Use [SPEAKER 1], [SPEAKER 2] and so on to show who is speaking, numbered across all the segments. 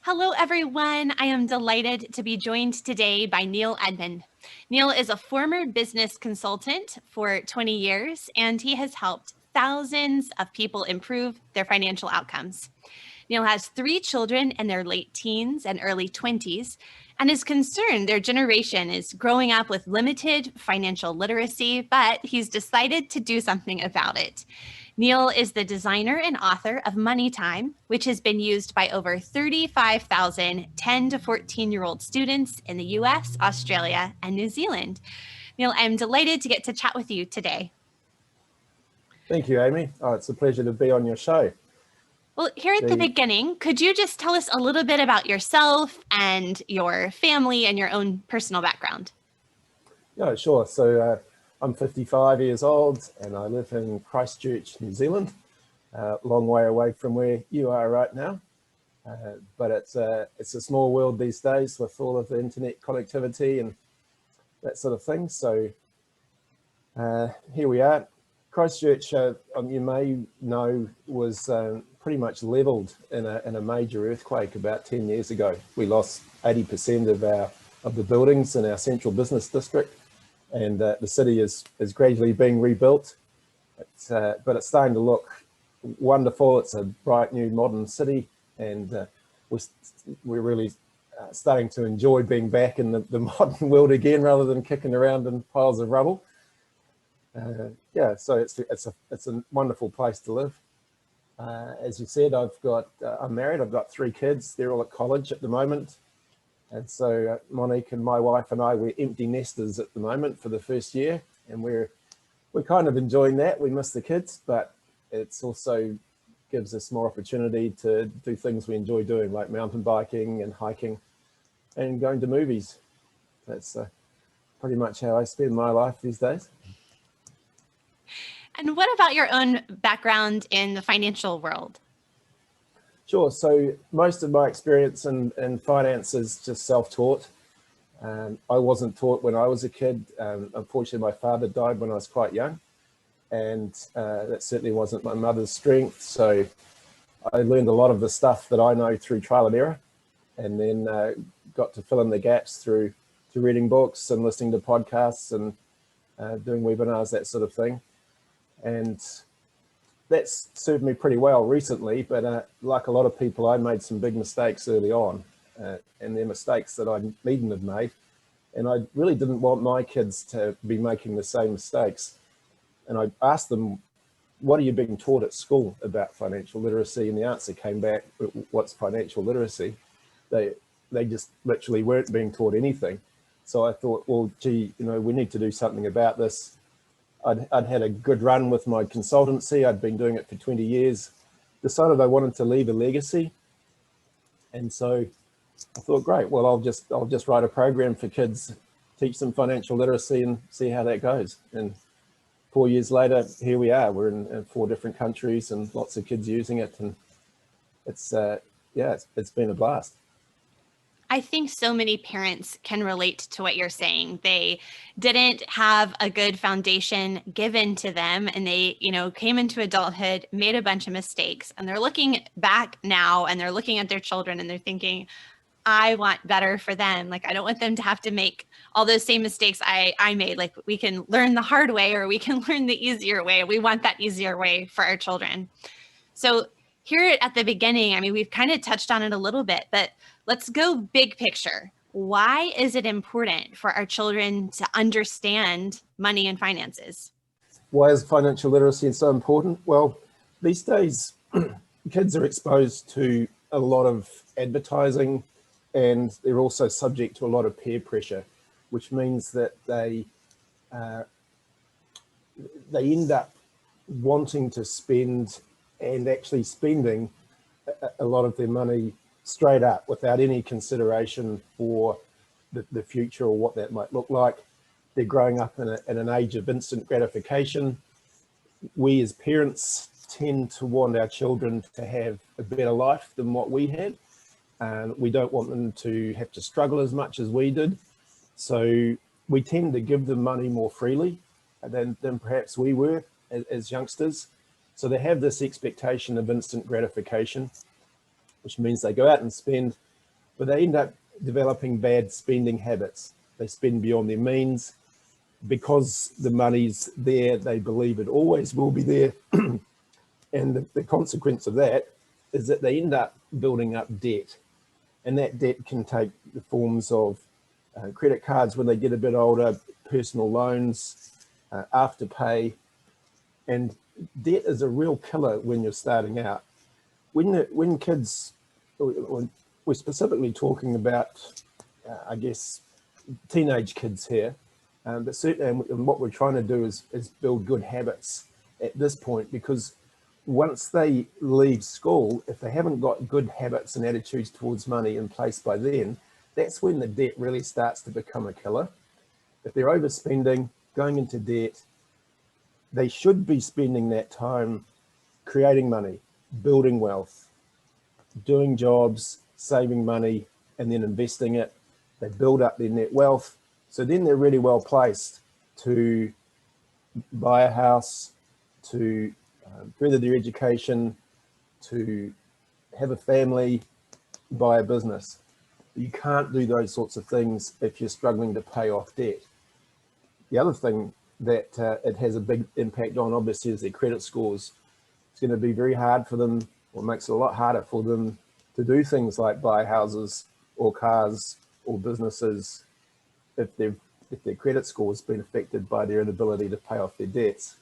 [SPEAKER 1] Hello, everyone. I am delighted to be joined today by Edmond. Neil is a former business consultant for 20 years, and he has helped thousands of people improve their financial outcomes. Neil has 3 children in their late teens and early 20s, and is concerned their generation is growing up with limited financial literacy, but he's decided to do something about it. Neil is the designer and author of MoneyTime, which has been used by over 35,000 10 to 14-year-old students in the US, Australia, and New Zealand. Neil, I'm delighted to get to chat with you today.
[SPEAKER 2] Thank you, Amy. Oh, it's a pleasure to be on your show.
[SPEAKER 1] Well, here at the beginning, could you just tell us a little bit about yourself and your family and your own personal background?
[SPEAKER 2] Yeah, sure. So I'm 55 years old and I live in Christchurch, New Zealand, a long way away from where you are right now. But it's a small world these days with all of the internet connectivity and that sort of thing. So here we are. Christchurch, you may know, was pretty much leveled in a major earthquake about 10 years ago. We lost 80% of the buildings in our central business district, and the city is gradually being rebuilt. But it's starting to look wonderful. It's a bright new modern city, and we're really starting to enjoy being back in the modern world again, rather than kicking around in piles of rubble. Yeah, so it's a wonderful place to live. As you said, I'm married. I've got 3 kids. They're all at college at the moment, and so Monique and my wife and I, we're empty nesters at the moment for the first year, and we're kind of enjoying that. We miss the kids, but it's also gives us more opportunity to do things we enjoy doing, like mountain biking and hiking and going to movies. That's pretty much how I spend my life these days.
[SPEAKER 1] And what about your own background in the financial world?
[SPEAKER 2] Sure. So most of my experience in finance is just self-taught. I wasn't taught when I was a kid. Unfortunately, my father died when I was quite young, and that certainly wasn't my mother's strength. So I learned a lot of the stuff that I know through trial and error, and then got to fill in the gaps through reading books and listening to podcasts and doing webinars, that sort of thing. And that's served me pretty well recently, but like a lot of people, I made some big mistakes early on, and they're mistakes that I needn't have made. And I really didn't want my kids to be making the same mistakes. And I asked them, what are you being taught at school about financial literacy? And the answer came back, what's financial literacy? They just literally weren't being taught anything. So I thought, well, gee, we need to do something about this. I'd had a good run with my consultancy. I'd been doing it for 20 years, decided I wanted to leave a legacy. And so I thought, great, well, I'll just write a program for kids, teach them financial literacy and see how that goes. And 4 years later, here we are. We're in 4 different countries and lots of kids using it. And it's been a blast.
[SPEAKER 1] I think so many parents can relate to what you're saying. They didn't have a good foundation given to them, and they, came into adulthood, made a bunch of mistakes, and they're looking back now and they're looking at their children and they're thinking, I want better for them. Like, I don't want them to have to make all those same mistakes I made. Like, we can learn the hard way or we can learn the easier way. We want that easier way for our children. So here at the beginning, we've kind of touched on it a little bit, but let's go big picture. Why is it important for our children to understand money and finances?
[SPEAKER 2] Why is financial literacy so important? Well, these days, kids are exposed to a lot of advertising, and they're also subject to a lot of peer pressure, which means that they end up wanting to spend and actually spending a lot of their money straight up without any consideration for the future or what that might look like. They're growing up in an age of instant gratification. We as parents tend to want our children to have a better life than what we had. And we don't want them to have to struggle as much as we did. So we tend to give them money more freely than perhaps we were as youngsters. So they have this expectation of instant gratification, which means they go out and spend but they end up developing bad spending habits. They spend beyond their means. Because the money's there, they believe it always will be there. And the consequence of that is that they end up building up debt. And that debt can take the forms of credit cards when they get a bit older, personal loans, afterpay. And debt is a real killer when you're starting out. When kids, we're specifically talking about, I guess, teenage kids here, but certainly and what we're trying to do is build good habits at this point, because once they leave school, if they haven't got good habits and attitudes towards money in place by then, that's when the debt really starts to become a killer. If they're overspending, going into debt, they should be spending that time creating money, building wealth, doing jobs, saving money, and then investing it. They build up their net wealth. So then they're really well placed to buy a house, to further their education, to have a family, buy a business. You can't do those sorts of things if you're struggling to pay off debt. The other thing that it has a big impact on, obviously, is their credit scores. It's going to be very hard for them, or makes it a lot harder for them to do things like buy houses or cars or businesses if their credit score has been affected by their inability to pay off their debts.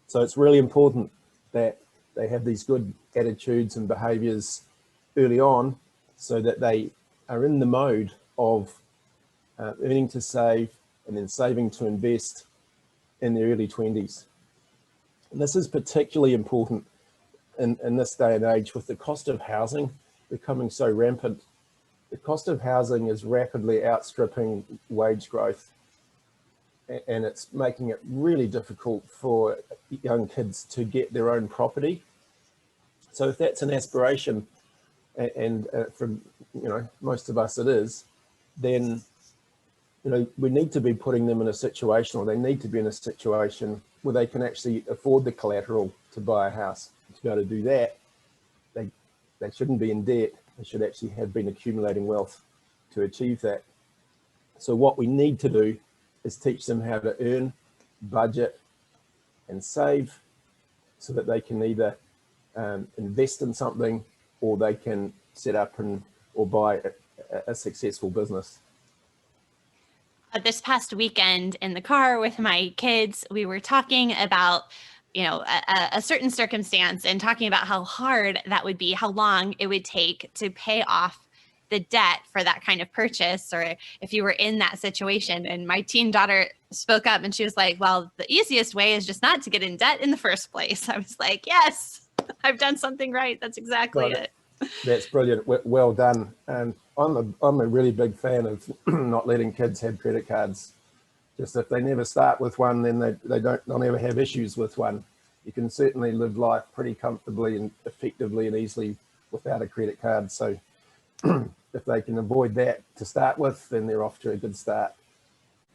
[SPEAKER 2] So it's really important that they have these good attitudes and behaviors early on, so that they are in the mode of earning to save and then saving to invest in their early 20s. And this is particularly important in this day and age, with the cost of housing becoming so rampant. The cost of housing is rapidly outstripping wage growth, and it's making it really difficult for young kids to get their own property. So if that's an aspiration, and for most of us it is, then we need to be putting them in a situation, or they need to be in a situation where they can actually afford the collateral to buy a house. To be able to do that, they shouldn't be in debt. They should actually have been accumulating wealth to achieve that. So what we need to do is teach them how to earn, budget, and save, so that they can either invest in something, or they can set up or buy a successful business.
[SPEAKER 1] This past weekend in the car with my kids, we were talking about a certain circumstance, and talking about how hard that would be, how long it would take to pay off the debt for that kind of purchase, or if you were in that situation. And my teen daughter spoke up and she was like, well, the easiest way is just not to get in debt in the first place. I was like, yes, I've done something right. That's exactly it.
[SPEAKER 2] That's brilliant. Well done. And I'm a really big fan of not letting kids have credit cards. Just if they never start with one, then they'll never have issues with one. You can certainly live life pretty comfortably and effectively and easily without a credit card. So if they can avoid that to start with, then they're off to a good start.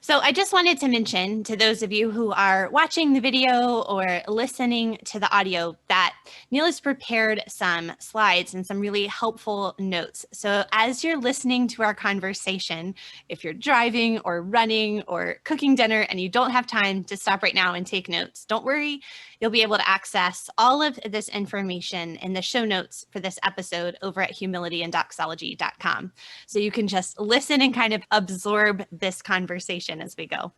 [SPEAKER 1] So I just wanted to mention to those of you who are watching the video or listening to the audio that Neil has prepared some slides and some really helpful notes. So as you're listening to our conversation, if you're driving or running or cooking dinner and you don't have time to stop right now and take notes, don't worry. You'll be able to access all of this information in the show notes for this episode over at humilityanddoxology.com. So you can just listen and kind of absorb this conversation as we go.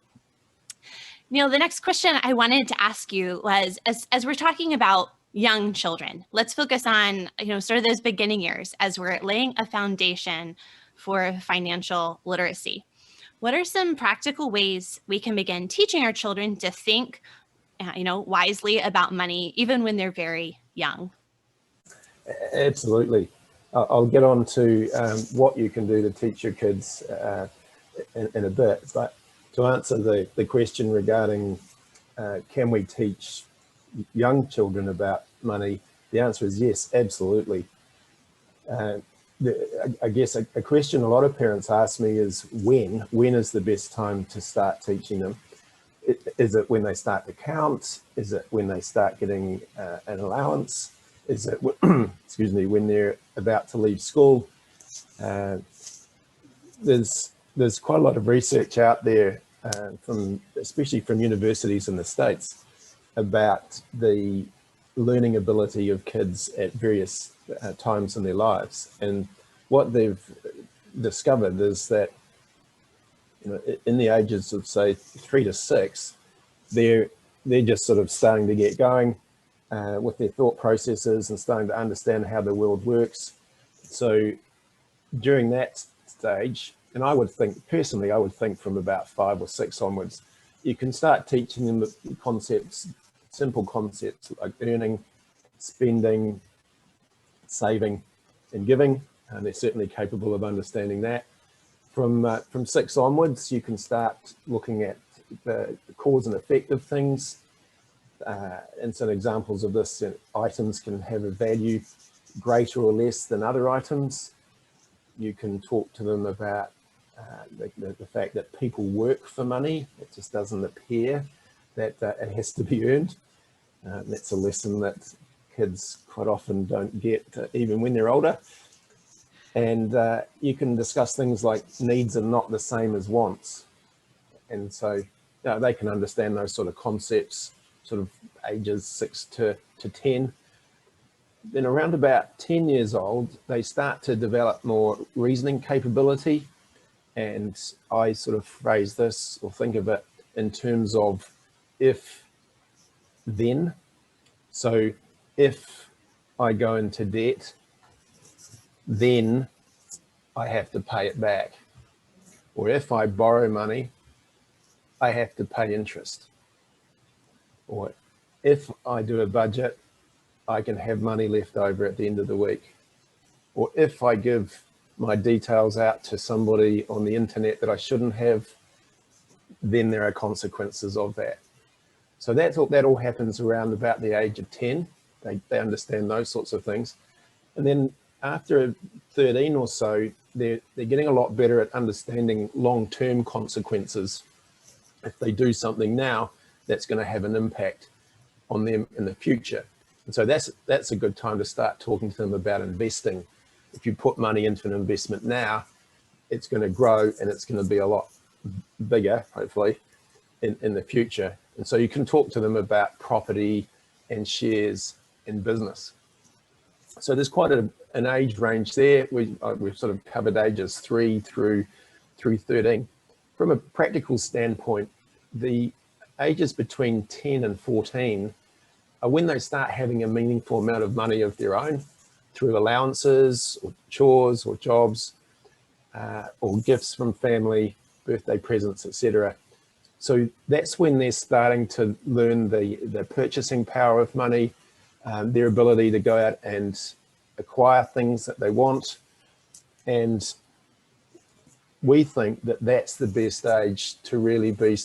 [SPEAKER 1] Neil, the next question I wanted to ask you was, as we're talking about young children, let's focus on, sort of those beginning years as we're laying a foundation for financial literacy. What are some practical ways we can begin teaching our children to think wisely about money, even when they're very young?
[SPEAKER 2] Absolutely. I'll get on to what you can do to teach your kids in a bit. But to answer the question regarding can we teach young children about money, the answer is yes, absolutely. I guess a question a lot of parents ask me is when is the best time to start teaching them? Is it when they start to count? Is it when they start getting an allowance? Is it, excuse me, when they're about to leave school? Uh, there's quite a lot of research out there, especially from universities in the States, about the learning ability of kids at various times in their lives. And what they've discovered is that, in the ages of, say, 3 to 6, they're just sort of starting to get going with their thought processes and starting to understand how the world works. So during that stage, and I would think, personally, I would think from about 5 or 6 onwards, you can start teaching them the concepts, simple concepts like earning, spending, saving, and giving. And they're certainly capable of understanding that. From 6 onwards, you can start looking at the cause and effect of things. And some examples of this: items can have a value greater or less than other items. You can talk to them about the fact that people work for money. It just doesn't appear that it has to be earned. That's a lesson that kids quite often don't get even when they're older. And you can discuss things like needs are not the same as wants. And so they can understand those sort of concepts, sort of ages 6 to 10. Then around about 10 years old, they start to develop more reasoning capability. And I sort of phrase this or think of it in terms of if, then. So if I go into debt, then I have to pay it back. Or if I borrow money, I have to pay interest. Or if I do a budget, I can have money left over at the end of the week. Or if I give my details out to somebody on the internet that I shouldn't have, then there are consequences of that. So that all happens around about the age of 10. They understand those sorts of things. And then after 13 or so, they're getting a lot better at understanding long-term consequences. If they do something now, that's going to have an impact on them in the future. And so that's a good time to start talking to them about investing. If you put money into an investment now, it's going to grow and it's going to be a lot bigger, hopefully, in the future. And so you can talk to them about property and shares in business. So there's quite an age range there. We've sort of covered ages 3 through 13. From a practical standpoint, the ages between 10 and 14 are when they start having a meaningful amount of money of their own through allowances or chores or jobs or gifts from family, birthday presents, etc. So that's when they're starting to learn the purchasing power of money, their ability to go out and acquire things that they want. And we think that that's the best age to really be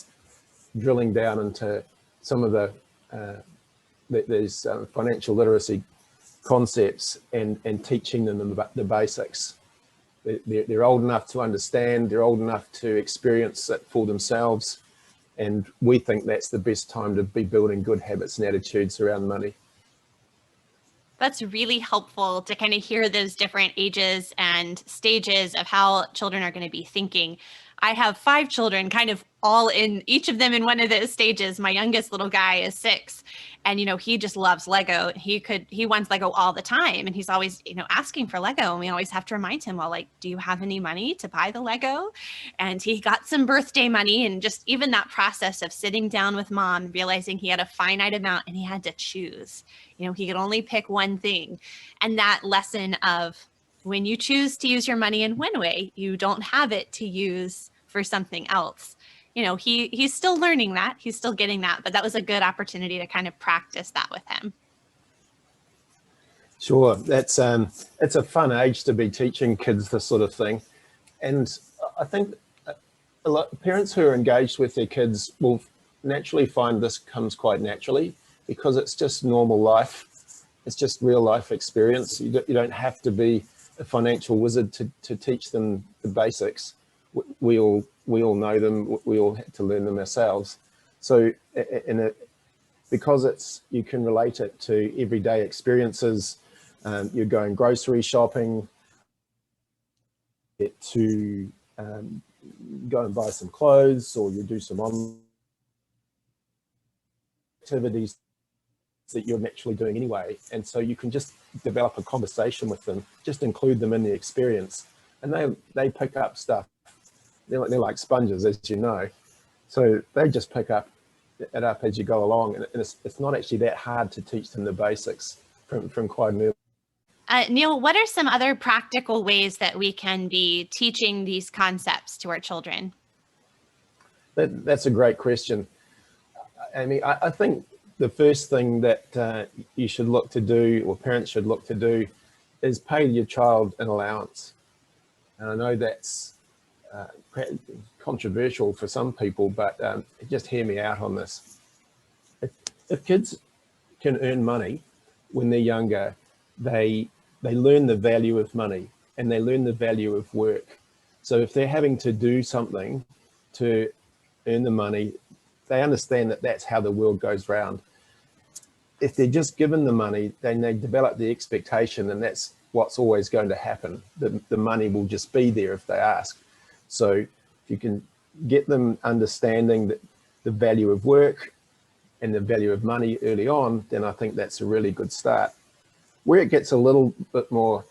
[SPEAKER 2] drilling down into some of these financial literacy concepts and teaching them about the basics. They're old enough to understand, they're old enough to experience it for themselves. And we think that's the best time to be building good habits and attitudes around money.
[SPEAKER 1] That's really helpful to kind of hear those different ages and stages of how children are going to be thinking. I have 5 children, kind of all in, each of them in one of those stages. My youngest little guy is 6, and he just loves Lego. He wants Lego all the time, and he's always asking for Lego, and we always have to remind him, well, like, do you have any money to buy the Lego? And he got some birthday money, and just even that process of sitting down with mom, realizing he had a finite amount and he had to choose. He could only pick one thing, and that lesson of, when you choose to use your money in one way, you don't have it to use for something else. He's still learning that. He's still getting that. But that was a good opportunity to kind of practice that with him.
[SPEAKER 2] Sure. It's a fun age to be teaching kids this sort of thing. And I think a lot of parents who are engaged with their kids will naturally find this comes quite naturally, because it's just normal life. It's just real life experience. You don't have to be a financial wizard to teach them the basics. We all know them. We all had to learn them ourselves. So because you can relate it to everyday experiences. You're going grocery shopping, to go and buy some clothes, or you do some online activities that you're naturally doing anyway. And so you can just develop a conversation with them, just include them in the experience, and they pick up stuff. They're like sponges, as you know. So they just pick it up as you go along, and it's not actually that hard to teach them the basics from quite an early.
[SPEAKER 1] Neil, what are some other practical ways that we can be teaching these concepts to our children?
[SPEAKER 2] That's a great question. I mean, I think the first thing that you should look to do, or parents should look to do, is pay your child an allowance. And I know that's controversial for some people, but just hear me out on this. If kids can earn money when they're younger, they learn the value of money, and they learn the value of work. So if they're having to do something to earn the money, they understand that that's how the world goes round. If they're just given the money, then they develop the expectation, and that's what's always going to happen. The money will just be there if they ask. So if you can get them understanding that the value of work and the value of money early on, then I think that's a really good start. Where it gets a little bit more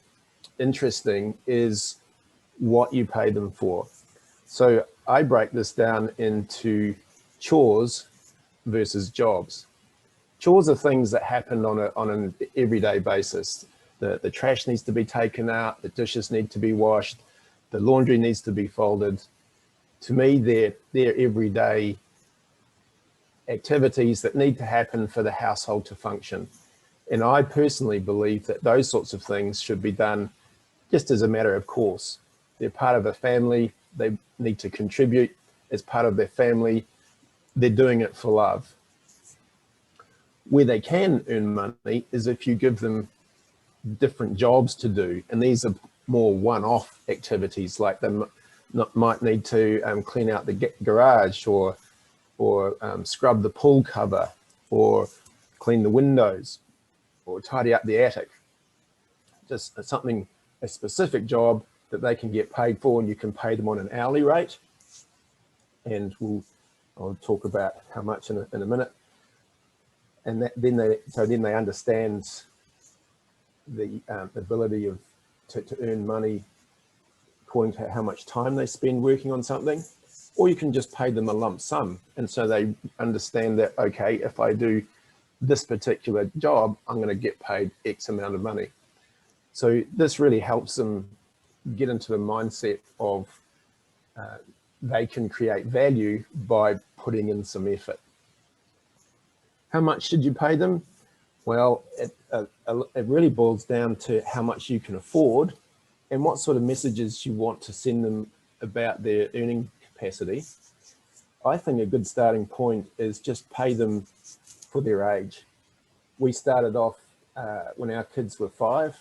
[SPEAKER 2] interesting is what you pay them for. So I break this down into chores versus jobs. Chores are things that happen on an everyday basis. The trash needs to be taken out, the dishes need to be washed, the laundry needs to be folded. To me, they're everyday activities that need to happen for the household to function. And I personally believe that those sorts of things should be done just as a matter of course. They're part of a family, they need to contribute as part of their family, they're doing it for love. Where they can earn money is if you give them different jobs to do, and these are more one-off activities, like they might need to clean out the garage, or scrub the pool cover, or clean the windows, or tidy up the attic. Just something, a specific job that they can get paid for, and you can pay them on an hourly rate. And I'll talk about how much in a minute. And then they understand the ability to earn money according to how much time they spend working on something. Or you can just pay them a lump sum, and so they understand that, okay, if I do this particular job, I'm going to get paid X amount of money. So this really helps them get into the mindset of they can create value by putting in some effort. How much should you pay them? Well, it really boils down to how much you can afford and what sort of messages you want to send them about their earning capacity. I think a good starting point is just pay them for their age. We started off when our kids were 5,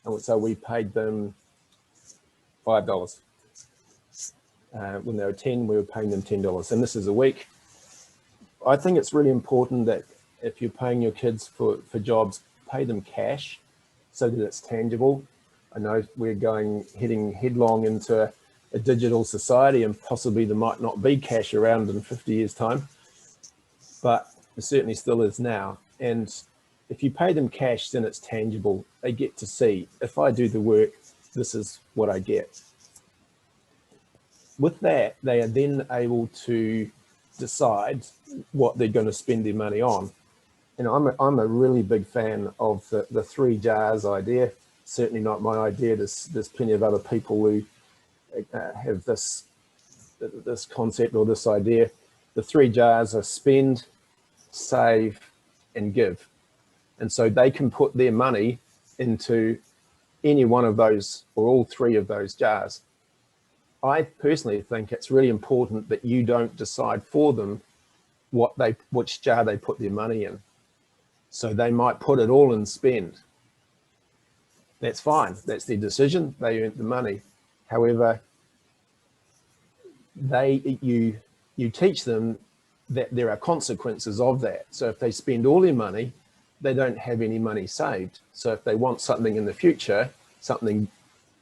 [SPEAKER 2] and so we paid them $5. When they were 10, we were paying them $10, and this is a week. I think it's really important that if you're paying your kids for jobs, pay them cash so that it's tangible. I know we're heading headlong into a digital society, and possibly there might not be cash around in 50 years' time, but it certainly still is now. And if you pay them cash, then it's tangible. They get to see, if I do the work, this is what I get. With that, they are then able to decide what they're going to spend their money on. And I'm a really big fan of the 3 jars idea. Certainly not my idea. There's plenty of other people who have this concept or this idea. The 3 jars are spend, save, and give. And so they can put their money into any one of those or all 3 of those jars. I personally think it's really important that you don't decide for them which jar they put their money in. So they might put it all in spend. That's fine. That's their decision. They earned the money. However, you teach them that there are consequences of that. So if they spend all their money, they don't have any money saved. So if they want something in the future, something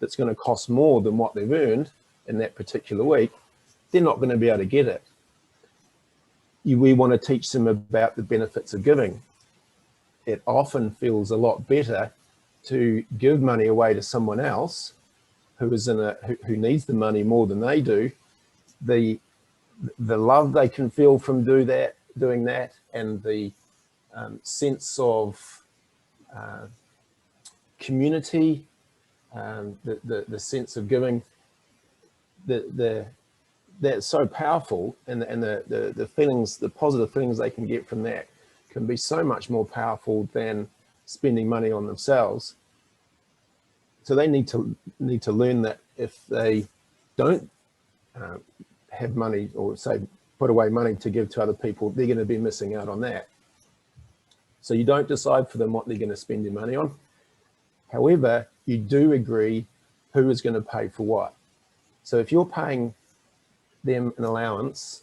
[SPEAKER 2] that's going to cost more than what they've earned in that particular week, they're not going to be able to get it. We want to teach them about the benefits of giving. It often feels a lot better to give money away to someone else who who needs the money more than they do. The love they can feel from doing that, and the sense of community, the sense of giving, that's so powerful, and the feelings, the positive feelings they can get from that can be so much more powerful than spending money on themselves. So they need to learn that if they don't have money, or say put away money to give to other people, they're going to be missing out on that. So you don't decide for them what they're going to spend their money on. However, you do agree who is going to pay for what. So if you're paying them an allowance,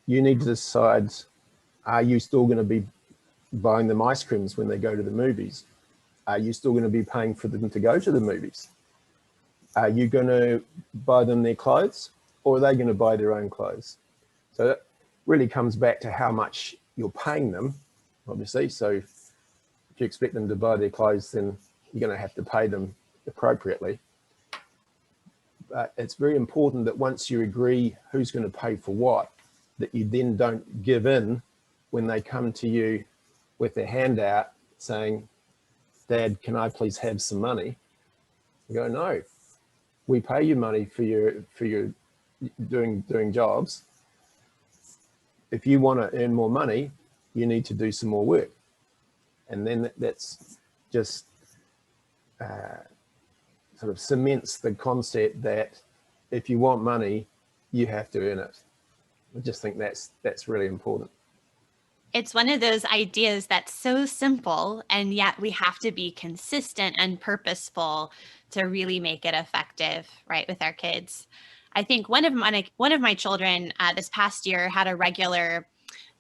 [SPEAKER 2] you need to decide, are you still going to be buying them ice creams when they go to the movies? Are you still going to be paying for them to go to the movies? Are you going to buy them their clothes, or are they going to buy their own clothes? So that really comes back to how much you're paying them, obviously. So if you expect them to buy their clothes, then you're going to have to pay them appropriately. But it's very important that once you agree who's going to pay for what, that you then don't give in when they come to you with their hand out saying, "Dad, can I please have some money?" You go, "No, we pay you money for your doing jobs. If you want to earn more money, you need to do some more work." And then that's just sort of cements the concept that if you want money, you have to earn it. I just think that's really important.
[SPEAKER 1] It's one of those ideas that's so simple, and yet we have to be consistent and purposeful to really make it effective, right, with our kids. I think one of my children this past year had a regular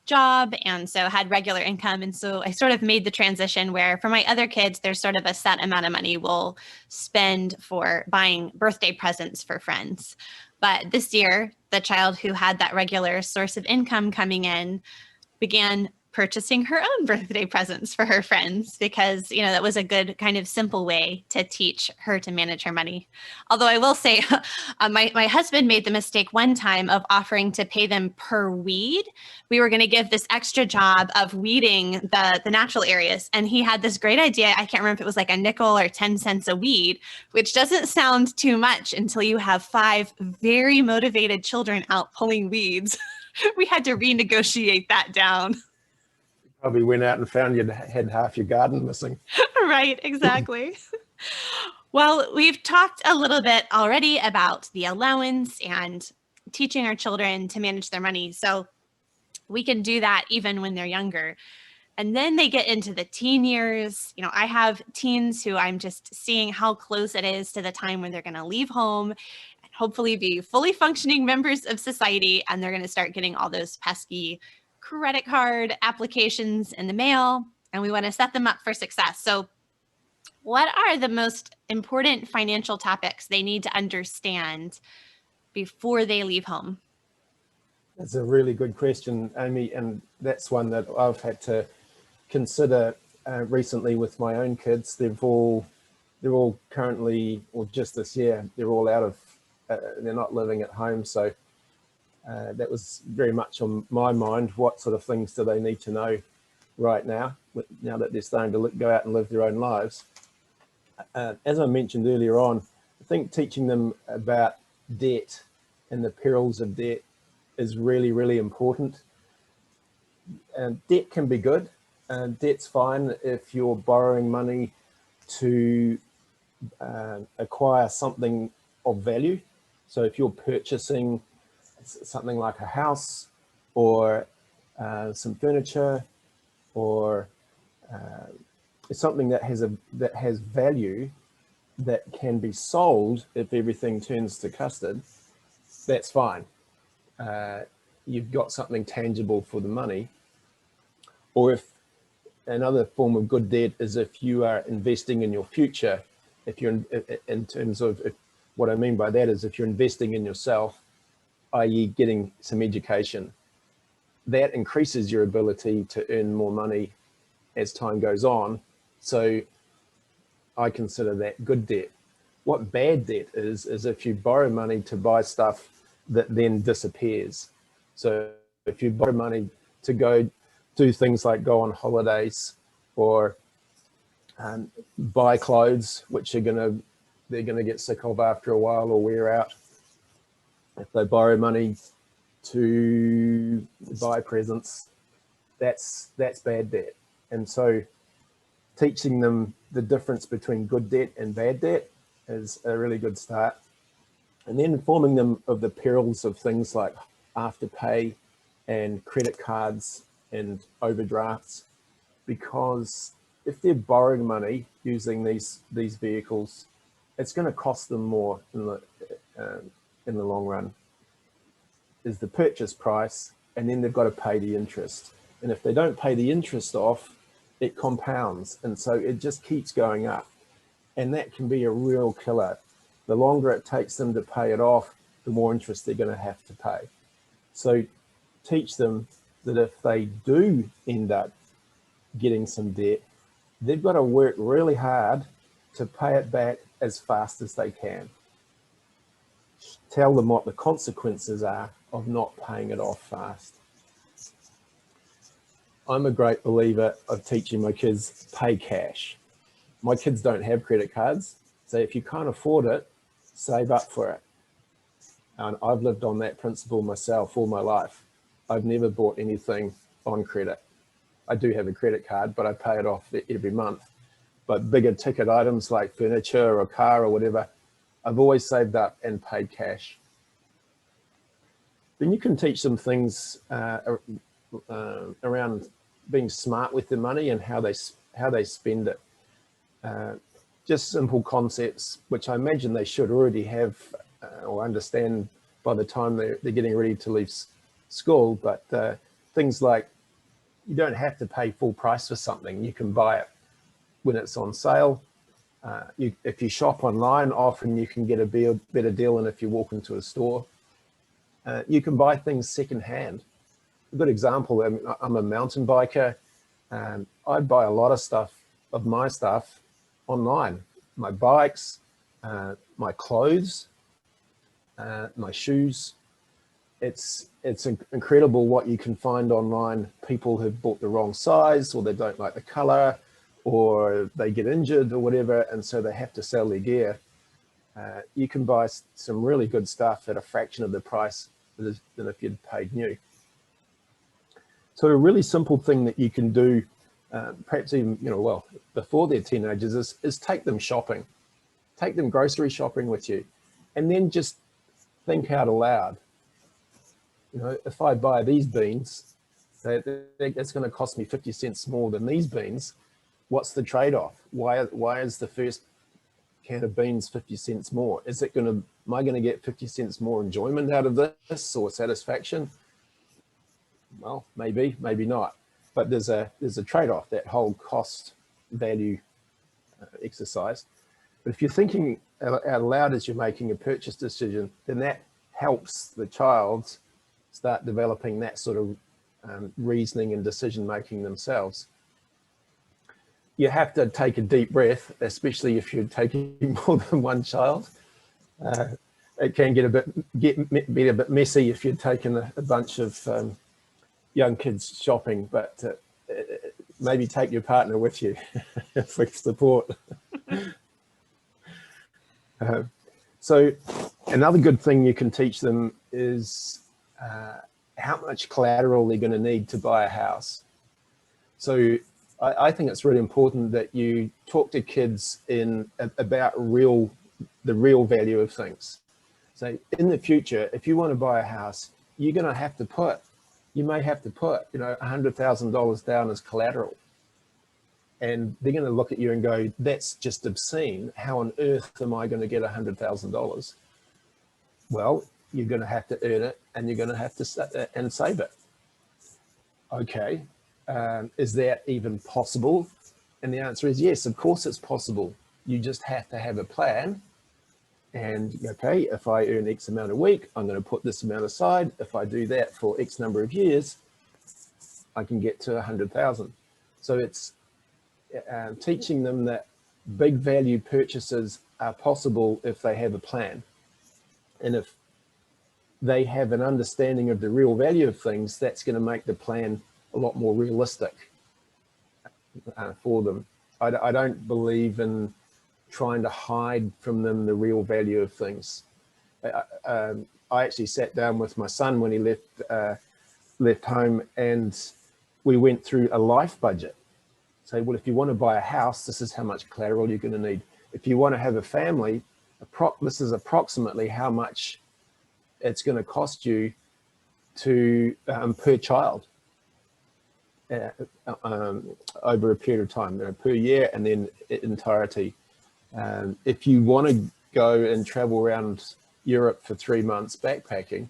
[SPEAKER 1] job, and so had regular income. And so I sort of made the transition where for my other kids, there's sort of a set amount of money we'll spend for buying birthday presents for friends. But this year, the child who had that regular source of income coming in began purchasing her own birthday presents for her friends, because, that was a good kind of simple way to teach her to manage her money. Although I will say, my husband made the mistake one time of offering to pay them per weed. We were going to give this extra job of weeding the natural areas. And he had this great idea. I can't remember if it was like a nickel or 10 cents a weed, which doesn't sound too much until you have 5 very motivated children out pulling weeds. We had to renegotiate that down.
[SPEAKER 2] Probably went out and found you had half your garden missing.
[SPEAKER 1] Right, exactly. Well, we've talked a little bit already about the allowance and teaching our children to manage their money. So we can do that even when they're younger. And then they get into the teen years. I have teens who I'm just seeing how close it is to the time when they're going to leave home and hopefully be fully functioning members of society. And they're going to start getting all those pesky credit card applications in the mail. And we want to set them up for success. So what are the most important financial topics they need to understand before they leave home?
[SPEAKER 2] That's a really good question, Amy. And that's one that I've had to consider recently with my own kids. They're all currently, or just this year, they're all out of, they're not living at home. So that was very much on my mind. What sort of things do they need to know right now that they're starting to go out and live their own lives? As I mentioned earlier on, I think teaching them about debt and the perils of debt is really, really important. Debt can be good. Debt's fine if you're borrowing money to acquire something of value. So if you're purchasing something like a house or some furniture, or something that has value that can be sold if everything turns to custard, that's fine. You've got something tangible for the money. Or if another form of good debt is if you are investing in your future if you're in terms of what I mean by that is if you're investing in yourself, i.e. getting some education, that increases your ability to earn more money as time goes on. So I consider that good debt. What bad debt is if you borrow money to buy stuff that then disappears. So if you borrow money to go do things like go on holidays or buy clothes, which they're gonna get sick of after a while or wear out. If they borrow money to buy presents, that's bad debt. And so teaching them the difference between good debt and bad debt is a really good start. And then informing them of the perils of things like afterpay and credit cards and overdrafts, because if they're borrowing money using these vehicles, it's going to cost them more in the long run. Is the purchase price, and then they've got to pay the interest. And if they don't pay the interest off, it compounds, and so it just keeps going up. And that can be a real killer. The longer it takes them to pay it off, the more interest they're going to have to pay. So teach them that if they do end up getting some debt, they've got to work really hard to pay it back as fast as they can. Tell them what the consequences are of not paying it off fast. I'm a great believer of teaching my kids pay cash. My kids don't have credit cards, so if you can't afford it, save up for it. And I've lived on that principle myself all my life. I've never bought anything on credit. I do have a credit card, but I pay it off every month. But bigger ticket items like furniture or a car or whatever, I've always saved up and paid cash. Then you can teach them things around being smart with their money and how they spend it. Just simple concepts, which I imagine they should already have or understand by the time they're getting ready to leave school. But things like, you don't have to pay full price for something. You can buy it when it's on sale. If you shop online, often you can get a better deal than if you walk into a store. You can buy things secondhand. A good example, I'm a mountain biker. I buy a lot of my stuff online. My bikes, my clothes, my shoes. It's incredible what you can find online. People have bought the wrong size, or they don't like the color, or they get injured or whatever, and so they have to sell their gear. You can buy some really good stuff at a fraction of the price than if you'd paid new. So a really simple thing that you can do, perhaps even, before they're teenagers, is take them shopping. Take them grocery shopping with you, and then just think out aloud. If I buy these beans, it's going to cost me 50 cents more than these beans. What's the trade-off? Why is the first can of beans 50 cents more? Am I going to get 50 cents more enjoyment out of this, or satisfaction? Well, maybe not. But there's a trade-off, that whole cost value exercise. But if you're thinking out loud as you're making a purchase decision, then that helps the child start developing that sort of reasoning and decision making themselves. You have to take a deep breath, especially if you're taking more than one child. It can be a bit messy if you're taking a bunch of young kids shopping, but maybe take your partner with you for support. So another good thing you can teach them is how much collateral they're going to need to buy a house. So I think it's really important that you talk to kids about the real value of things. So in the future, if you want to buy a house, you may have to put $100,000 down as collateral. And they're going to look at you and go, that's just obscene. How on earth am I going to get $100,000? Well, you're going to have to earn it, and you're going to have to save it. Okay, is that even possible? And the answer is yes, of course it's possible. You just have to have a plan. And okay, if I earn X amount a week, I'm going to put this amount aside. If I do that for X number of years, I can get to 100,000. So it's teaching them that big value purchases are possible if they have a plan. And if they have an understanding of the real value of things, that's going to make the plan a lot more realistic for them. I don't believe in trying to hide from them the real value of things. I actually sat down with my son when he left home, and we went through a life budget. Say, well, if you want to buy a house, this is how much collateral you're going to need. If you want to have a family, this is approximately how much it's going to cost you to per child over a period of time, per year, and then entirety. If you want to go and travel around Europe for 3 months backpacking,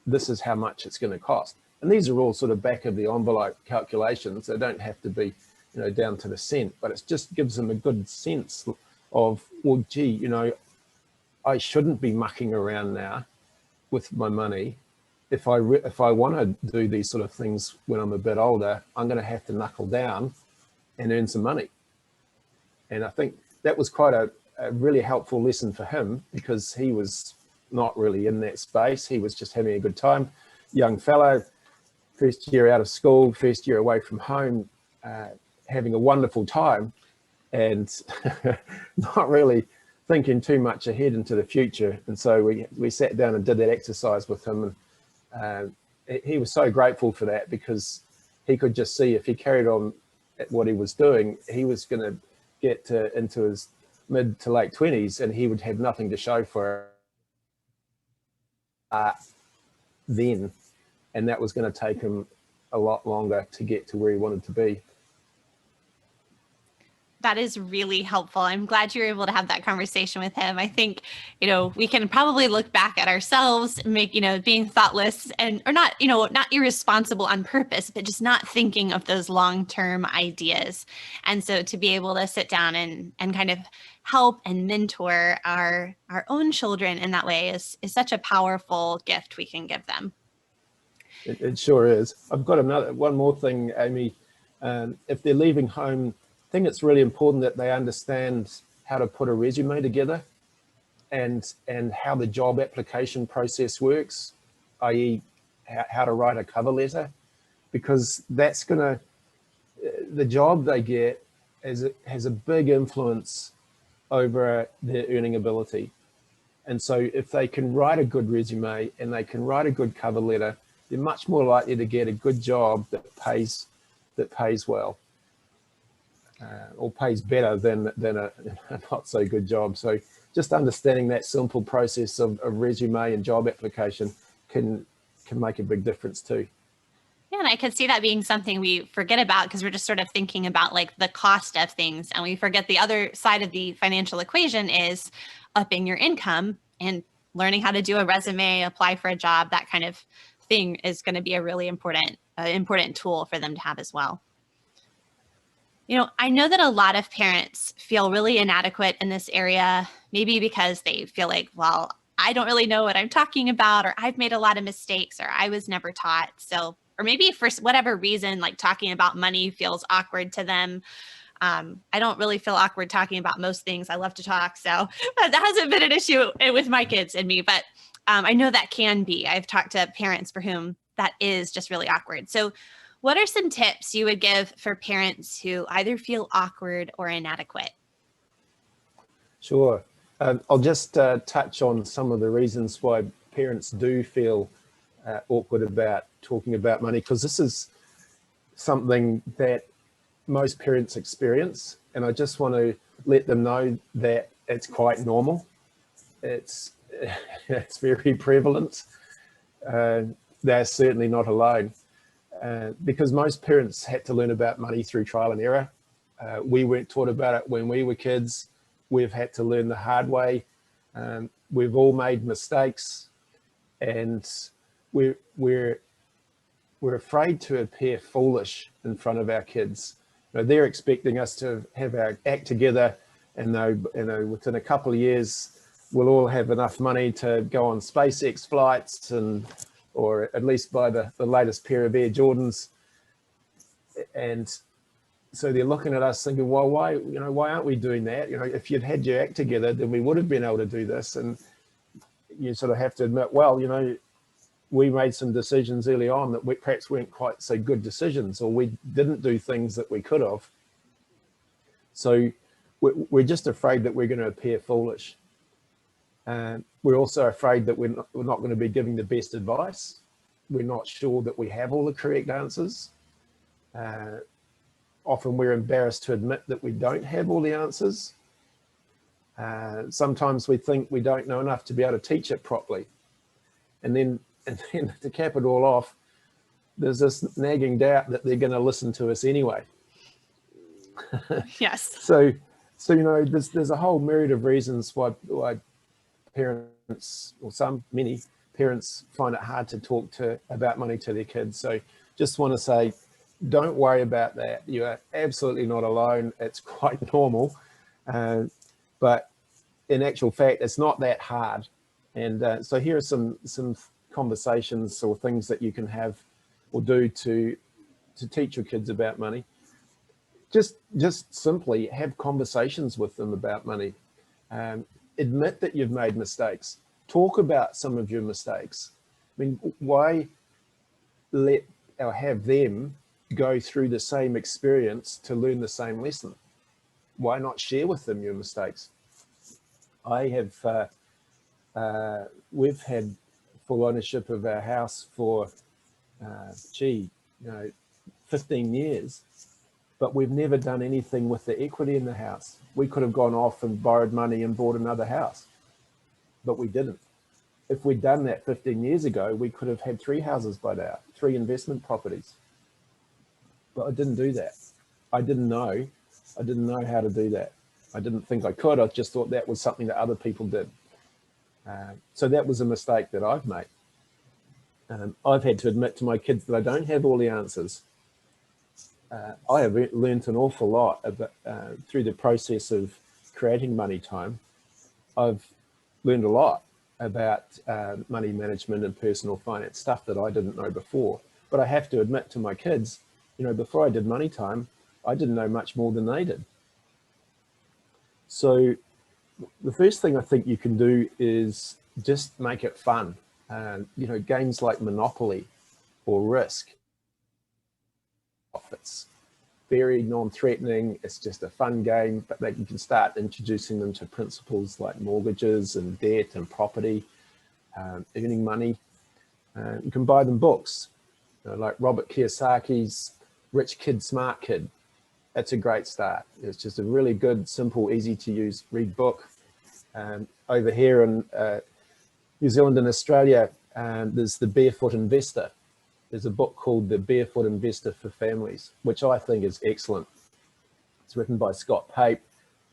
[SPEAKER 2] this is how much it's going to cost. And these are all sort of back of the envelope calculations. They don't have to be, down to the cent, but it just gives them a good sense of, well, gee, I shouldn't be mucking around now with my money. If I want to do these sort of things when I'm a bit older, I'm going to have to knuckle down and earn some money. And I think that was quite a really helpful lesson for him, because he was not really in that space. He was just having a good time. Young fellow, first year out of school, first year away from home, having a wonderful time, and not really thinking too much ahead into the future. And so we sat down and did that exercise with him, and he was so grateful for that, because he could just see if he carried on at what he was doing, he was going to get into his mid to late 20s, and he would have nothing to show for then, and that was going to take him a lot longer to get to where he wanted to be.
[SPEAKER 1] That is really helpful. I'm glad you were able to have that conversation with him. I think, we can probably look back at ourselves, make, being thoughtless or not, not irresponsible on purpose, but just not thinking of those long-term ideas. And so to be able to sit down and kind of help and mentor our own children in that way is such a powerful gift we can give them.
[SPEAKER 2] It sure is. I've got one more thing, Amy. If they're leaving home, I think it's really important that they understand how to put a resume together and how the job application process works, i.e. how to write a cover letter, because that's the job they get has a big influence over their earning ability. And so if they can write a good resume and they can write a good cover letter, they're much more likely to get a good job that pays well. Or pays better than a not so good job. So just understanding that simple process of resume and job application can make a big difference too.
[SPEAKER 1] Yeah, and I could see that being something we forget about, because we're just sort of thinking about like the cost of things, and we forget the other side of the financial equation is upping your income and learning how to do a resume, apply for a job. That kind of thing is going to be a really important tool for them to have as well. I know that a lot of parents feel really inadequate in this area, maybe because they feel like, well, I don't really know what I'm talking about, or I've made a lot of mistakes, or I was never taught. So, or maybe for whatever reason, like talking about money feels awkward to them. I don't really feel awkward talking about most things. I love to talk. So that hasn't been an issue with my kids and me, but I know that can be. I've talked to parents for whom that is just really awkward. So what are some tips you would give for parents who either feel awkward or inadequate?
[SPEAKER 2] Sure. I'll just touch on some of the reasons why parents do feel awkward about talking about money, because this is something that most parents experience. And I just want to let them know that it's quite normal. It's very prevalent. They're certainly not alone. Because most parents had to learn about money through trial and error. We weren't taught about it when we were kids. We've had to learn the hard way. We've all made mistakes, and we're afraid to appear foolish in front of our kids. They're expecting us to have our act together and within a couple of years, we'll all have enough money to go on SpaceX flights, or at least buy the latest pair of Air Jordans. And so they're looking at us thinking, well, why aren't we doing that? If you'd had your act together, then we would have been able to do this. And you sort of have to admit, well, we made some decisions early on that perhaps weren't quite so good decisions, or we didn't do things that we could have. So we're just afraid that we're going to appear foolish. We're also afraid that we're not going to be giving the best advice. We're not sure that we have all the correct answers. Often we're embarrassed to admit that we don't have all the answers. Sometimes we think we don't know enough to be able to teach it properly. And then to cap it all off, there's this nagging doubt that they're going to listen to us anyway.
[SPEAKER 1] Yes.
[SPEAKER 2] So there's a whole myriad of reasons why parents, or many parents, find it hard to talk about money to their kids. So just want to say, don't worry about that. You are absolutely not alone. It's quite normal, but in actual fact, it's not that hard. And so here are some conversations or things that you can have or do to teach your kids about money. Just simply have conversations with them about money. Admit that you've made mistakes. Talk about some of your mistakes. I mean, why let or have them go through the same experience to learn the same lesson? Why not share with them your mistakes? We've had full ownership of our house for 15 years, but we've never done anything with the equity in the house. We could have gone off and borrowed money and bought another house, but we didn't. If we'd done that 15 years ago, we could have had 3 houses by now, 3 investment properties. But I didn't do that. I didn't know how to do that. I didn't think I could. I just thought that was something that other people did. So that was a mistake that I've made. I've had to admit to my kids that I don't have all the answers. I have learned an awful lot about, through the process of creating MoneyTime. I've learned a lot about money management and personal finance, stuff that I didn't know before. But I have to admit to my kids, before I did MoneyTime, I didn't know much more than they did. So the first thing I think you can do is just make it fun. Games like Monopoly or Risk, it's very non-threatening. It's just a fun game, but you can start introducing them to principles like mortgages and debt and property, earning money. You can buy them books, like Robert Kiyosaki's Rich Kid, Smart Kid. That's a great start. It's just a really good, simple, easy to use read book. Over here in New Zealand and Australia, there's The Barefoot Investor. There's a book called The Barefoot Investor for Families, which I think is excellent. It's written by Scott Pape.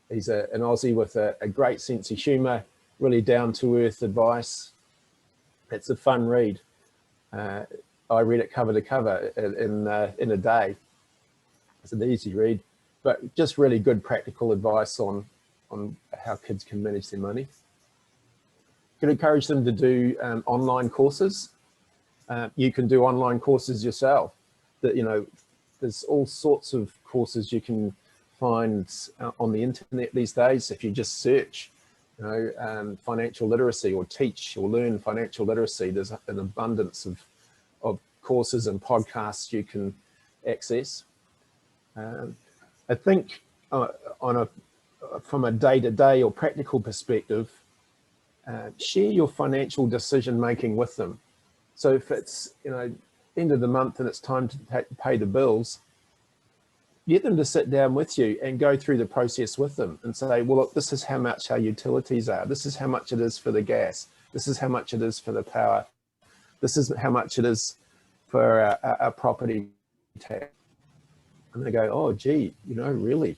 [SPEAKER 2] He's an Aussie with a great sense of humor, really down-to-earth advice. It's a fun read. I read it cover to cover in a day. It's an easy read, but just really good practical advice on how kids can manage their money. You can encourage them to do online courses. You can do online courses yourself. There's all sorts of courses you can find on the internet these days. If you just search, financial literacy or teach or learn financial literacy, there's an abundance of courses and podcasts you can access. I think from a day-to-day or practical perspective, share your financial decision-making with them. So if it's, end of the month and it's time to pay the bills, get them to sit down with you and go through the process with them and say, well, look, this is how much our utilities are. This is how much it is for the gas. This is how much it is for the power. This is how much it is for our property tax. And they go, oh, gee, really,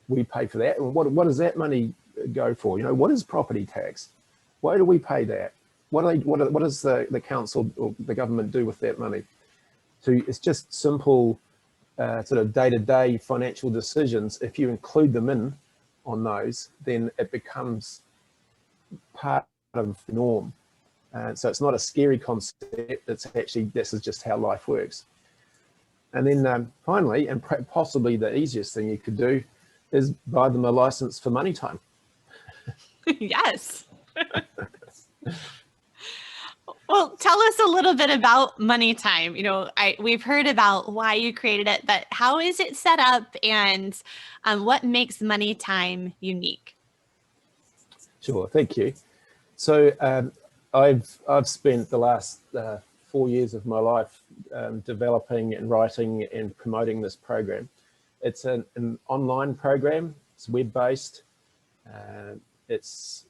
[SPEAKER 2] we pay for that? And what does that money go for? What is property tax? Why do we pay that? What does the council or the government do with that money? So it's just simple sort of day-to-day financial decisions. If you include them in, on those, then it becomes part of the norm. So it's not a scary concept, it's actually, this is just how life works. And then finally, and possibly the easiest thing you could do, is buy them a license for MoneyTime.
[SPEAKER 1] Yes. Well, tell us a little bit about MoneyTime. You know, we've heard about why you created it, but how is it set up, and what makes MoneyTime unique?
[SPEAKER 2] Sure, thank you. So I've spent the last 4 years of my life developing and writing and promoting this program. It's an online program. It's web-based. It's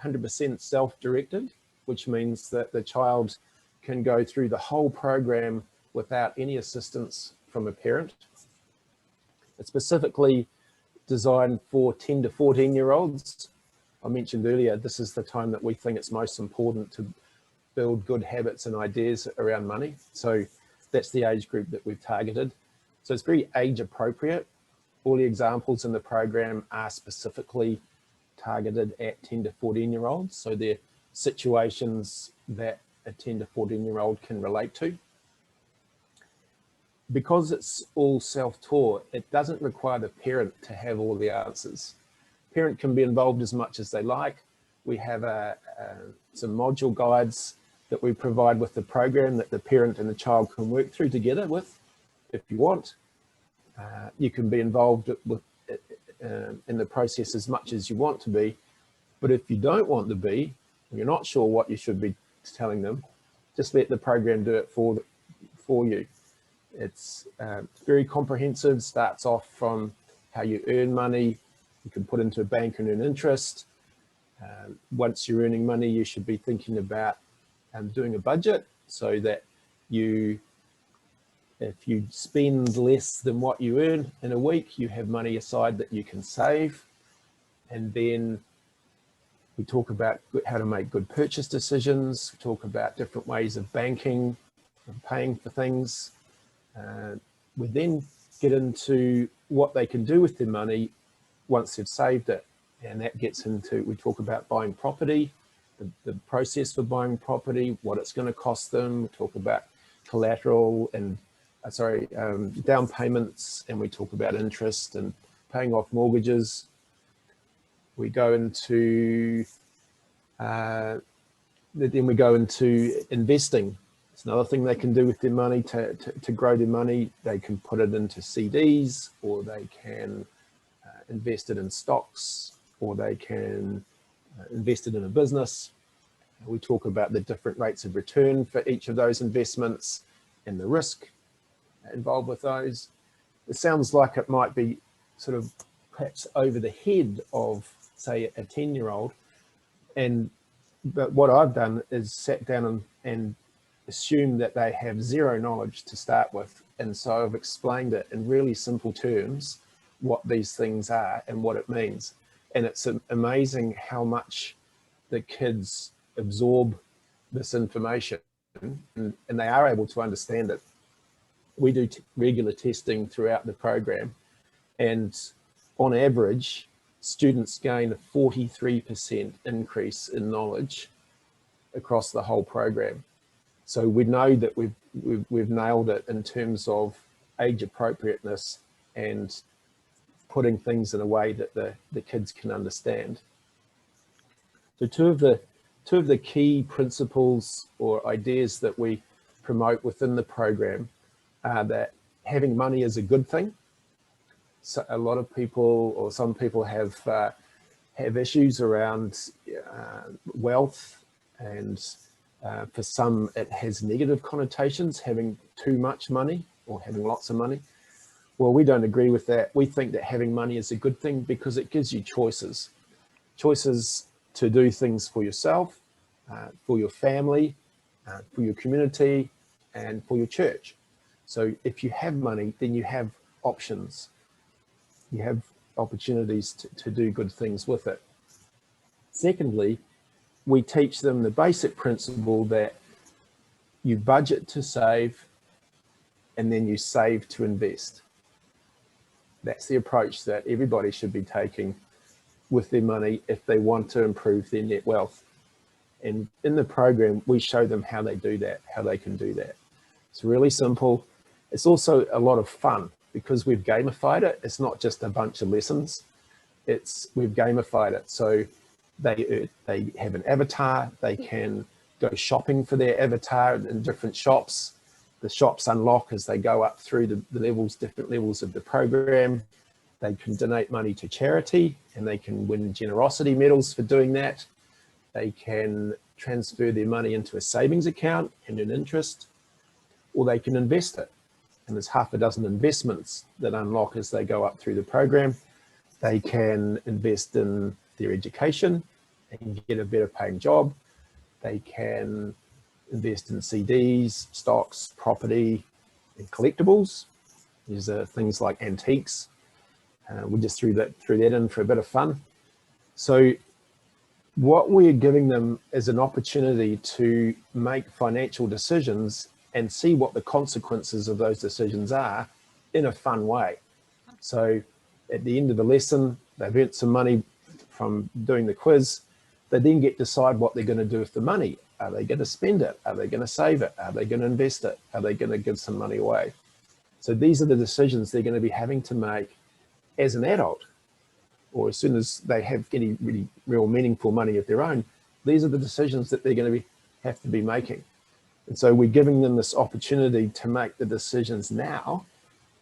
[SPEAKER 2] 100% self-directed, which means that the child can go through the whole program without any assistance from a parent. It's specifically designed for 10 to 14-year-olds. I mentioned earlier, this is the time that we think it's most important to build good habits and ideas around money. So that's the age group that we've targeted. So it's very age appropriate. All the examples in the program are specifically targeted at 10 to 14-year-olds. So they're situations that a 10 to 14-year-old can relate to. Because it's all self-taught, it doesn't require the parent to have all the answers. Parent can be involved as much as they like. We have some module guides that we provide with the program that the parent and the child can work through together with, if you want. You can be involved with in the process as much as you want to be, but if you don't want to be, you're not sure what you should be telling them, just let the program do it for you. It's very comprehensive, starts off from how you earn money. You can put into a bank and earn interest. Once you're earning money, you should be thinking about doing a budget so that if you spend less than what you earn in a week, you have money aside that you can save. And then we talk about how to make good purchase decisions. We talk about different ways of banking and paying for things. We then get into what they can do with their money once they've saved it. And that gets into, we talk about buying property, the process for buying property, what it's going to cost them. We talk about collateral and down payments, and we talk about interest and paying off mortgages. We go into, then we go into investing. It's another thing they can do with their money to grow their money. They can put it into CDs, or they can invest it in stocks, or they can invest it in a business. We talk about the different rates of return for each of those investments and the risk involved with those. It sounds like it might be sort of perhaps over the head of, say, a 10-year-old. But what I've done is sat down and assumed that they have zero knowledge to start with. And so I've explained it in really simple terms, what these things are and what it means. And it's amazing how much the kids absorb this information, and they are able to understand it. We do regular testing throughout the program, and on average, students gain a 43% increase in knowledge across the whole program. So we know that we've nailed it in terms of age appropriateness and putting things in a way that the kids can understand. So two of the key principles or ideas that we promote within the program are that having money is a good thing. So a lot of people, or some people, have issues around wealth, and for some it has negative connotations, having too much money or having lots of money. Well, we don't agree with that. We think that having money is a good thing because it gives you choices to do things for yourself, for your family, for your community, and for your church. So if you have money, then you have options. You have opportunities to do good things with it. Secondly, we teach them the basic principle that you budget to save, and then you save to invest. That's the approach that everybody should be taking with their money if they want to improve their net wealth. And in the program, we show them how they do that, how they can do that. It's really simple. It's also a lot of fun because we've gamified it. It's not just a bunch of lessons. We've gamified it. So they have an avatar. They can go shopping for their avatar in different shops. The shops unlock as they go up through the levels, different levels of the program. They can donate money to charity and they can win generosity medals for doing that. They can transfer their money into a savings account and an interest, or they can invest it. And there's half a dozen investments that unlock as they go up through the program. They can invest in their education and get a better paying job. They can invest in CDs, stocks, property, and collectibles. These are things like antiques. We just threw that in for a bit of fun. So what we're giving them is an opportunity to make financial decisions and see what the consequences of those decisions are in a fun way. So at the end of the lesson, they've earned some money from doing the quiz. They then get to decide what they're going to do with the money. Are they going to spend it? Are they going to save it? Are they going to invest it? Are they going to give some money away? So these are the decisions they're going to be having to make as an adult, or as soon as they have any really real meaningful money of their own. These are the decisions that they're going to have to be making. And so we're giving them this opportunity to make the decisions now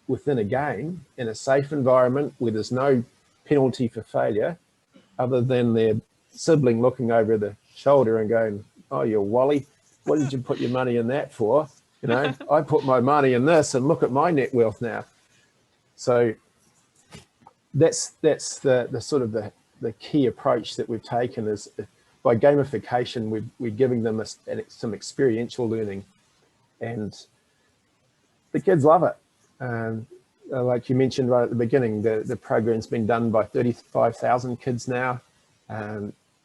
[SPEAKER 2] within a game in a safe environment where there's no penalty for failure other than their sibling looking over the shoulder and going, "Oh, you Wally, what did you put your money in that for? You know, I put my money in this and look at my net wealth now." So that's the sort of the key approach that we've taken is by gamification, we're giving them some experiential learning, and the kids love it. Like you mentioned right at the beginning, the program's been done by 35,000 kids now.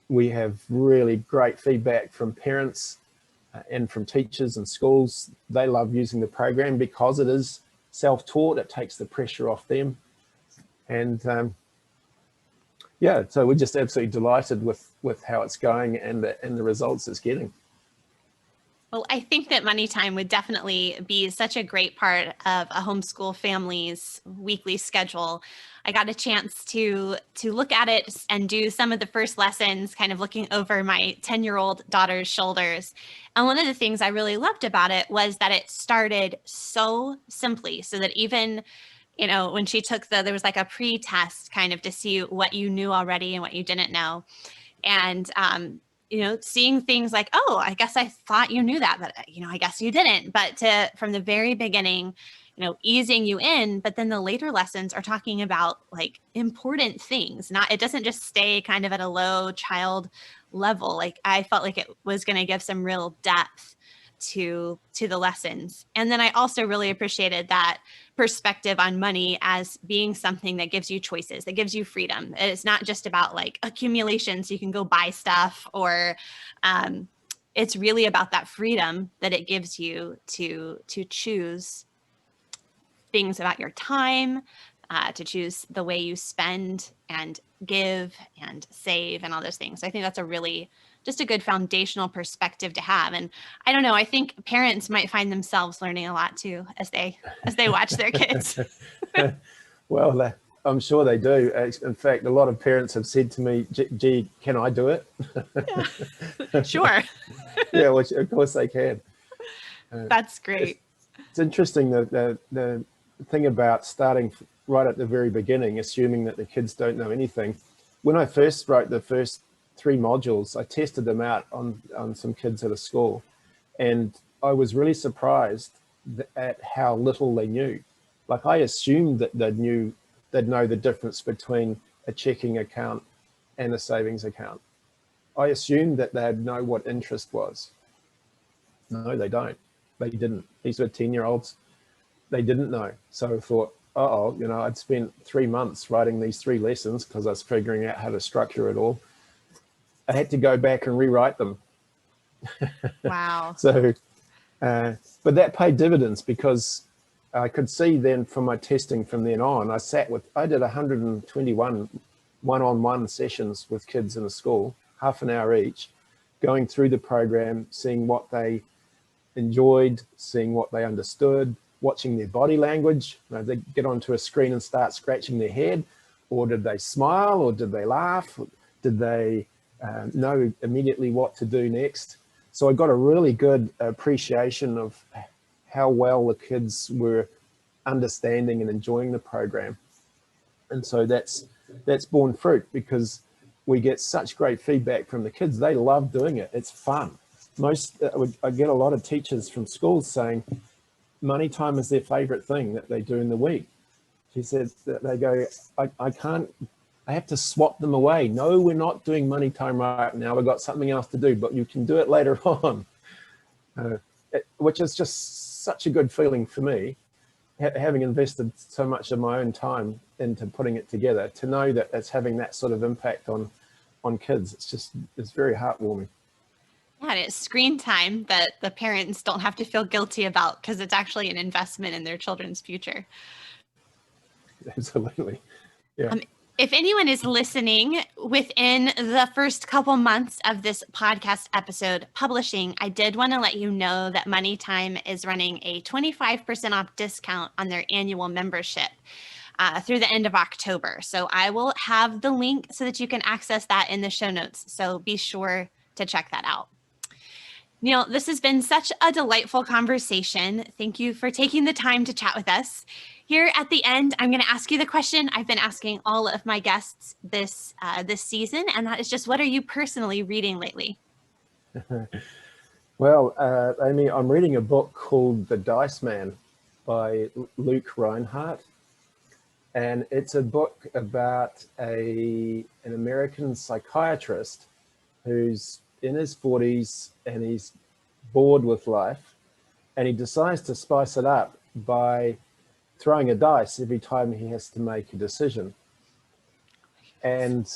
[SPEAKER 2] We have really great feedback from parents and from teachers and schools. They love using the program because it is self-taught. It takes the pressure off them. And yeah, so we're just absolutely delighted with how it's going and the results it's getting.
[SPEAKER 1] Well, I think that MoneyTime would definitely be such a great part of a homeschool family's weekly schedule. I got a chance to look at it and do some of the first lessons, kind of looking over my 10-year-old daughter's shoulders. And one of the things I really loved about it was that it started so simply, so that even, you know, when she took there was like a pre-test kind of to see what you knew already and what you didn't know. And, you know, seeing things like, "Oh, I guess I thought you knew that, but, you know, I guess you didn't." But from the very beginning, you know, easing you in, but then the later lessons are talking about like important things. It doesn't just stay kind of at a low child level. Like I felt like it was going to give some real depth to the lessons. And then I also really appreciated that perspective on money as being something that gives you choices, that gives you freedom. It's not just about like accumulation so you can go buy stuff, or it's really about that freedom that it gives you to choose things about your time, to choose the way you spend and give and save and all those things. So I think that's just a good foundational perspective to have. And I don't know, I think parents might find themselves learning a lot too as they watch their kids.
[SPEAKER 2] Well, I'm sure they do. In fact, a lot of parents have said to me, "Gee, can I do it?"
[SPEAKER 1] Yeah. Sure.
[SPEAKER 2] Yeah, which of course they can.
[SPEAKER 1] That's great.
[SPEAKER 2] It's interesting the thing about starting right at the very beginning, assuming that the kids don't know anything. When I first wrote the first 3 modules, I tested them out on some kids at a school, and I was really surprised at how little they knew. Like I assumed that they'd know the difference between a checking account and a savings account. I assumed that they'd know what interest was. No, they don't. They didn't. These were 10-year-olds. They didn't know. So I thought, uh-oh, you know, I'd spent 3 months writing these 3 lessons because I was figuring out how to structure it all. I had to go back and rewrite them.
[SPEAKER 1] Wow.
[SPEAKER 2] So, but that paid dividends because I could see then from my testing from then on, I did 121 one-on-one sessions with kids in a school, half an hour each, going through the program, seeing what they enjoyed, seeing what they understood, watching their body language. They get onto a screen and start scratching their head, or did they smile, or did they laugh? Did they know immediately what to do next? So I got a really good appreciation of how well the kids were understanding and enjoying the program. And so that's borne fruit, because we get such great feedback from the kids. They love doing it. It's fun. I get a lot of teachers from schools saying MoneyTime is their favorite thing that they do in the week. She said that they go, I have to swap them away. No, we're not doing MoneyTime right now. We've got something else to do, but you can do it later on, which is just such a good feeling for me, having invested so much of my own time into putting it together, to know that it's having that sort of impact on kids. It's very heartwarming.
[SPEAKER 1] Yeah, and it's screen time that the parents don't have to feel guilty about, because it's actually an investment in their children's future.
[SPEAKER 2] Absolutely. Yeah.
[SPEAKER 1] If anyone is listening within the first couple months of this podcast episode publishing, I did want to let you know that MoneyTime is running a 25% off discount on their annual membership through the end of October. So I will have the link so that you can access that in the show notes. So be sure to check that out. Neil, this has been such a delightful conversation. Thank you for taking the time to chat with us. Here at the end, I'm going to ask you the question I've been asking all of my guests this season, and that is just, what are you personally reading lately?
[SPEAKER 2] Well, Amy, I'm reading a book called The Dice Man by Rinehart. And it's a book about an American psychiatrist who's in his 40s and he's bored with life, and he decides to spice it up by throwing a dice every time he has to make a decision. And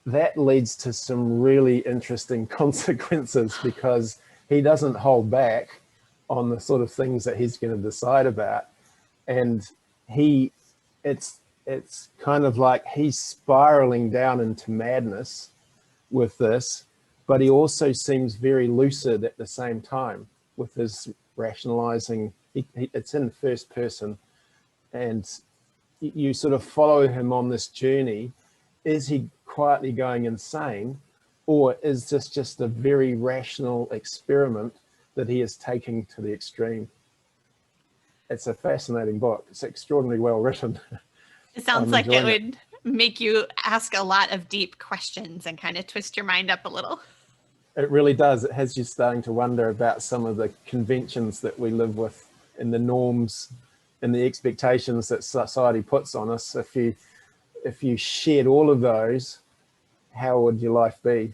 [SPEAKER 2] that leads to some really interesting consequences, because he doesn't hold back on the sort of things that he's going to decide about. And it's kind of like he's spiraling down into madness with this, but he also seems very lucid at the same time with his rationalizing. It's in first person, and you sort of follow him on this journey. Is he quietly going insane, or is this just a very rational experiment that he is taking to the extreme? It's a fascinating book. It's extraordinarily well written.
[SPEAKER 1] It sounds like it would make you ask a lot of deep questions and kind of twist your mind up a little.
[SPEAKER 2] It really does. It has you starting to wonder about some of the conventions that we live with, and the norms and the expectations that society puts on us. If you shared all of those, how would your life be?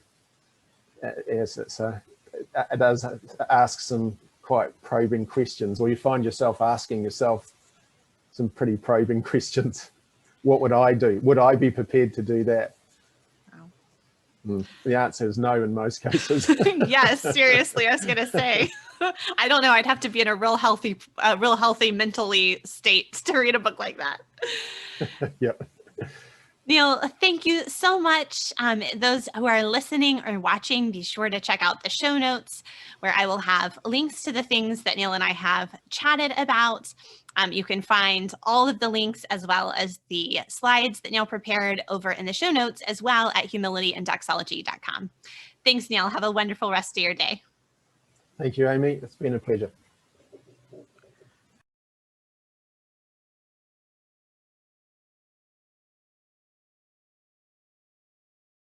[SPEAKER 2] Yes, it does ask some quite probing questions, or you find yourself asking yourself some pretty probing questions. What would I do? Would I be prepared to do that? Wow. The answer is no in most cases.
[SPEAKER 1] Yes, seriously, I was going to say. I don't know. I'd have to be in a real healthy mentally state to read a book like that.
[SPEAKER 2] Yep.
[SPEAKER 1] Neil, thank you so much. Those who are listening or watching, be sure to check out the show notes, where I will have links to the things that Neil and I have chatted about. You can find all of the links, as well as the slides that Neil prepared, over in the show notes, as well at humilityanddoxology.com. Thanks, Neil. Have a wonderful rest of your day.
[SPEAKER 2] Thank you, Amy. It's been a pleasure.